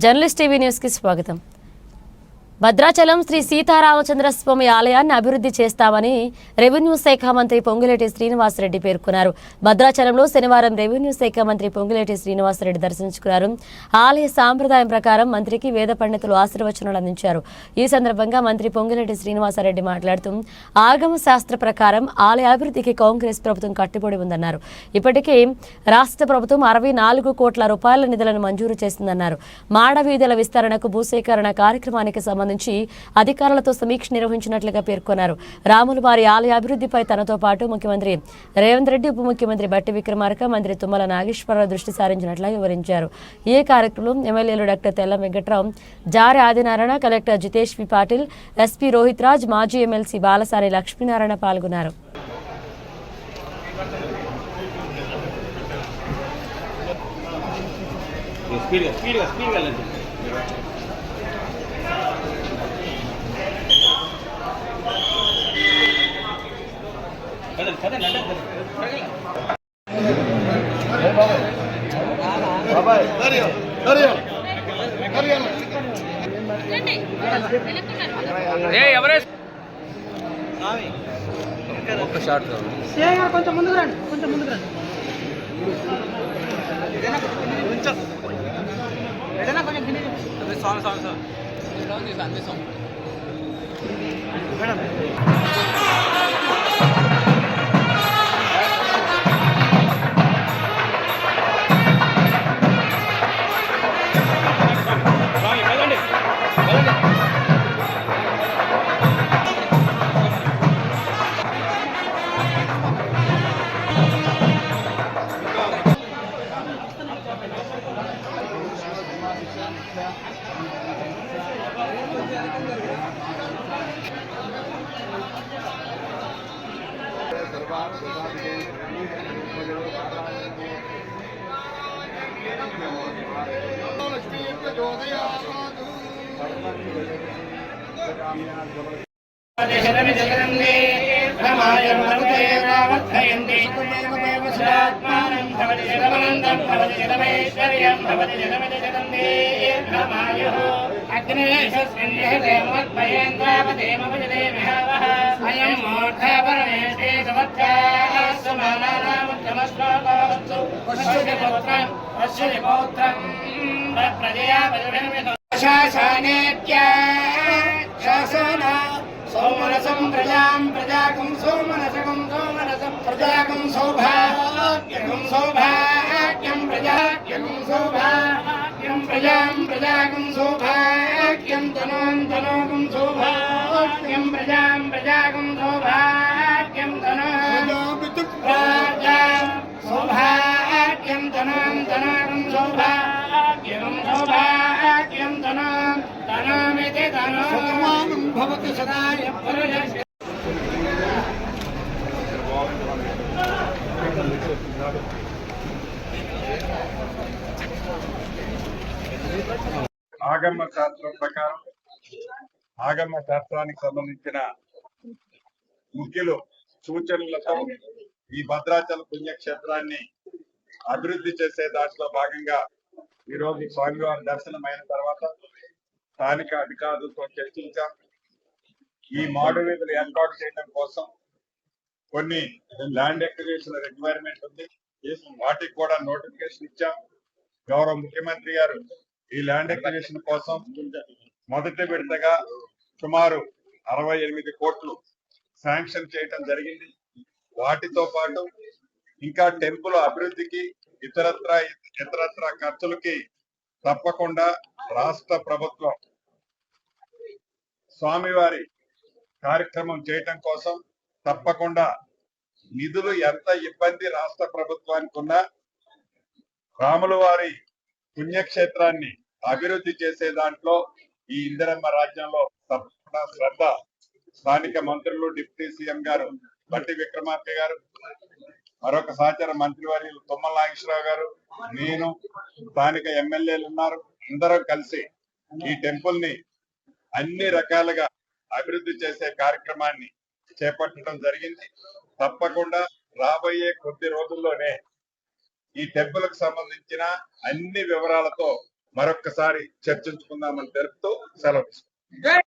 Journalist TV news కి స్వాగతం. భద్రాచలం శ్రీ సీతారామచంద్రస్వామి ఆలయాన్ని అభివృద్ధి చేస్తామని రెవెన్యూ శాఖ మంత్రి పొంగులేటి శ్రీనివాసరెడ్డి పేర్కొన్నారు. భద్రాచలంలో శనివారం రెవెన్యూ శాఖ మంత్రి పొంగులేటి శ్రీనివాసరెడ్డి దర్శించుకున్నారు. ఆలయ సాంప్రదాయం ప్రకారం మంత్రికి వేద పండితులు ఆశీర్వచనాలు అందించారు. ఈ సందర్భంగా మంత్రి పొంగులేటి శ్రీనివాసరెడ్డి మాట్లాడుతూ ఆగమ శాస్త్ర ప్రకారం ఆలయ అభివృద్ధికి కాంగ్రెస్ ప్రభుత్వం కట్టుబడి ఉందన్నారు. ఇప్పటికే రాష్ట్ర ప్రభుత్వం 64 కోట్ల రూపాయల నిధులను మంజూరు చేసిందన్నారు. మాడవీధుల విస్తరణకు భూసేకరణ కార్యక్రమానికి సంబంధించి అధికారులతో సమీక్ష నిర్వహించినట్లుగా పేర్కొన్నారు. రాములవారి ఆలయ అభివృద్ధిపై తనతో పాటు ముఖ్యమంత్రి రేవంత్ రెడ్డి, ఉప ముఖ్యమంత్రి బట్టి విక్రమార్క, మంత్రి తుమ్మల నాగేశ్వరరావు దృష్టి సారించినట్లుగా వివరించారు. ఈ కార్యక్రమంలో ఎమ్మెల్యేలు డాక్టర్ తెల్లం వెంకట్రావు, జారె ఆదినారాయణ, కలెక్టర్ జితేష్ వి పాటిల్, ఎస్పీ రోహిత్ రాజ్, మాజీ ఎమ్మెల్సీ బాలసాని లక్ష్మీనారాయణ పాల్గొన్నారు. కొంచెం ముందుకు రండి, కొంచెం ముందుకు రండి. సోమనసం ప్రజాం ప్రజాకం సోమనసకం సోమనసం ప్రజాకం సౌభాగ్యం సౌభాగ్యం ప్రజాగ్యం సౌభాగ్యం ప్రజాం ప్రజాకం సౌభాగ్యం తనోం తనోకం సౌభాగ్యం ప్రజాం ప్రజాకం సౌభాగ్యం తనోం సౌభాగ్యం తనోం తనోకం సౌభాగ్యం సౌభాగ్యం తనోం తనోమితి తనోం భవతి సదాయ పురుష. ఆగమ శాస్త్రం ప్రకారం ఆగమ శాస్త్రానికి సంబంధించిన ముఖ్యులు సూచనలతో ఈ భద్రాచల పుణ్యక్షేత్రాన్ని అభివృద్ధి చేసే దాంట్లో భాగంగా ఈరోజు స్వామివారి దర్శనం అయిన తర్వాత స్థానిక అధికారులతో చర్చించాం. ఈ మాడు వీధులు ఏర్పాటు చేయడం కోసం కొన్ని ల్యాండ్ ఎక్విజిషన్ రిక్వైర్మెంట్ ఉంది, వాటికి కూడా నోటిఫికేషన్ ఇచ్చాం. గౌరవ ముఖ్యమంత్రి గారు ఈ ల్యాండ్ ఎక్విజిషన్ కోసం మొదటి విడతగా సుమారు 68 కోట్లు శాంక్షన్ చేయటం జరిగింది. వాటితో పాటు ఇంకా టెంపుల్ అభివృద్ధికి ఇతరత్ర ఖర్చులకి తప్పకుండా రాష్ట్ర ప్రభుత్వం స్వామివారి కార్యక్రమం చేయటం కోసం తప్పకుండా నిధులు ఎంత ఇబ్బంది రాష్ట్ర ప్రభుత్వానికి ఉన్నా రాముల వారి పుణ్యక్షేత్రాన్ని అభివృద్ధి చేసే దాంట్లో ఈ ఇందిరమ్మ రాజ్యంలో తప్పకుండా శ్రద్ధ స్థానిక మంత్రులు, డిప్యూటీ సీఎం గారు బట్టి విక్రమార్క గారు, మరొక సహచర మంత్రివర్యులు తుమ్మల నాగేశ్వరరావు గారు, నేను, స్థానిక ఎమ్మెల్యేలు ఉన్నారు. అందరం కలిసి ఈ టెంపుల్ ని అన్ని రకాలుగా అభివృద్ధి చేసే కార్యక్రమాన్ని చేపట్టడం జరిగింది. తప్పకుండా రాబోయే కొద్ది రోజుల్లోనే ఈ టెంపుల్ కు సంబంధించిన అన్ని వివరాలతో మరొక్కసారి చర్చించుకుందామని తెలుపుతూ సెలవు తీసుకుంటాం.